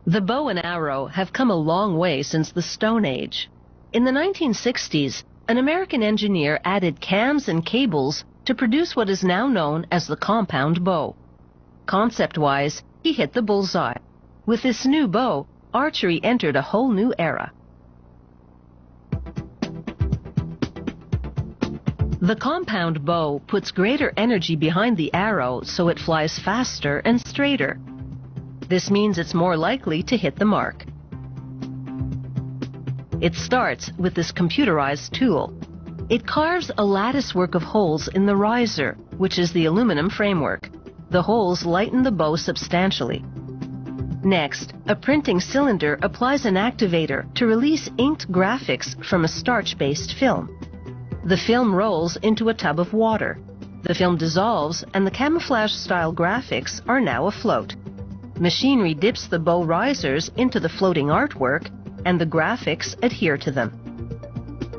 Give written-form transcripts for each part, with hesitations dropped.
The bow and arrow have come a long way since the Stone Age. In the 1960s, an American engineer added cams and cables to produce what is now known as the compound bow. Concept-wise, he hit the bullseye. With this new bow, archery entered a whole new era. The compound bow puts greater energy behind the arrow so it flies faster and straighter. This means it's more likely to hit the mark. It starts with this computerized tool. It carves a latticework of holes in the riser, which is the aluminum framework. The holes lighten the bow substantially. Next, a printing cylinder applies an activator to release inked graphics from a starch-based film. The film rolls into a tub of water. The film dissolves and the camouflage-style graphics are now afloat. Machinery dips the bow risers into the floating artwork, and the graphics adhere to them.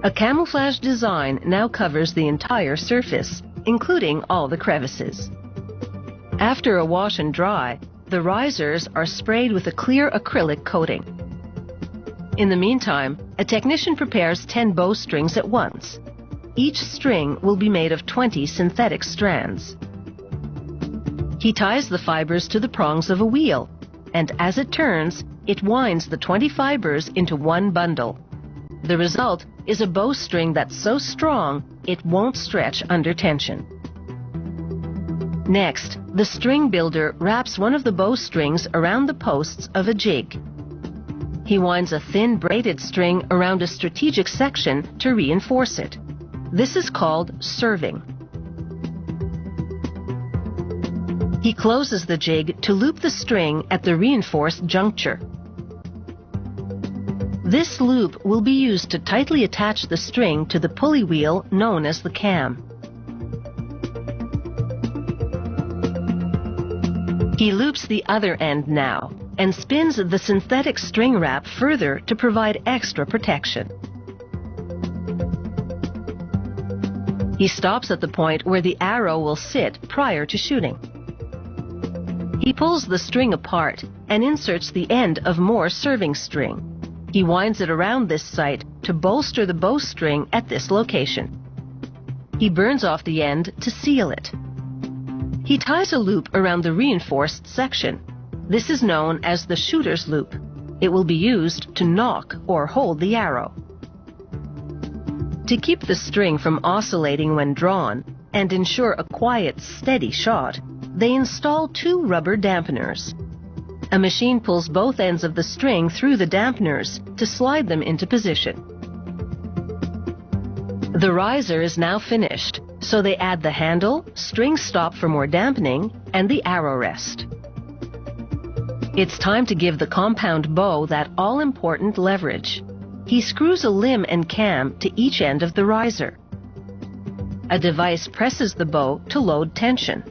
A camouflage design now covers the entire surface, including all the crevices. After a wash and dry, the risers are sprayed with a clear acrylic coating. In the meantime, a technician prepares 10 bowstrings at once. Each string will be made of 20 synthetic strands. He ties the fibers to the prongs of a wheel, and as it turns, it winds the 20 fibers into one bundle. The result is a bowstring that's so strong it won't stretch under tension. Next, the string builder wraps one of the bowstrings around the posts of a jig. He winds a thin braided string around a strategic section to reinforce it. This is called serving. He closes the jig to loop the string at the reinforced juncture. This loop will be used to tightly attach the string to the pulley wheel known as the cam. He loops the other end now and spins the synthetic string wrap further to provide extra protection. He stops at the point where the arrow will sit prior to shooting. He pulls the string apart and inserts the end of more serving string. He winds it around this site to bolster the bowstring at this location. He burns off the end to seal it. He ties a loop around the reinforced section. This is known as the shooter's loop. It will be used to nock or hold the arrow. To keep the string from oscillating when drawn and ensure a quiet, steady shot, they install 2 rubber dampeners. A machine pulls both ends of the string through the dampeners to slide them into position. The riser is now finished, so they add the handle, string stop for more dampening, and the arrow rest. It's time to give the compound bow that all-important leverage. He screws a limb and cam to each end of the riser. A device presses the bow to load tension.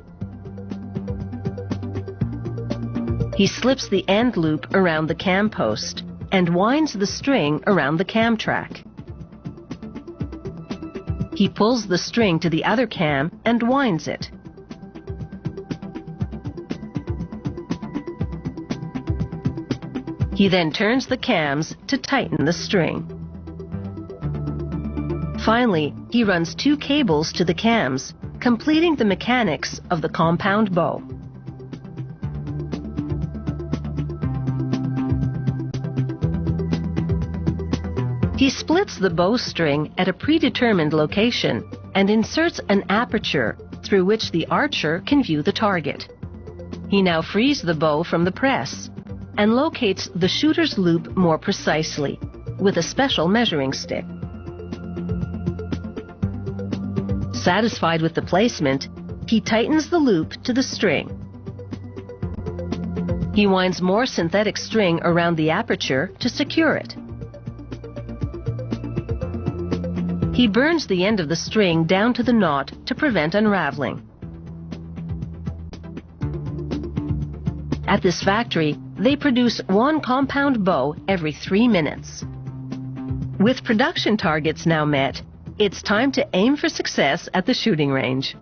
He slips the end loop around the cam post and winds the string around the cam track. He pulls the string to the other cam and winds it. He then turns the cams to tighten the string. Finally, he runs 2 cables to the cams, completing the mechanics of the compound bow. He splits the bowstring at a predetermined location and inserts an aperture through which the archer can view the target. He now frees the bow from the press and locates the shooter's loop more precisely with a special measuring stick. Satisfied with the placement, he tightens the loop to the string. He winds more synthetic string around the aperture to secure it. He burns the end of the string down to the knot to prevent unraveling. At this factory, they produce 1 compound bow every 3 minutes. With production targets now met, it's time to aim for success at the shooting range.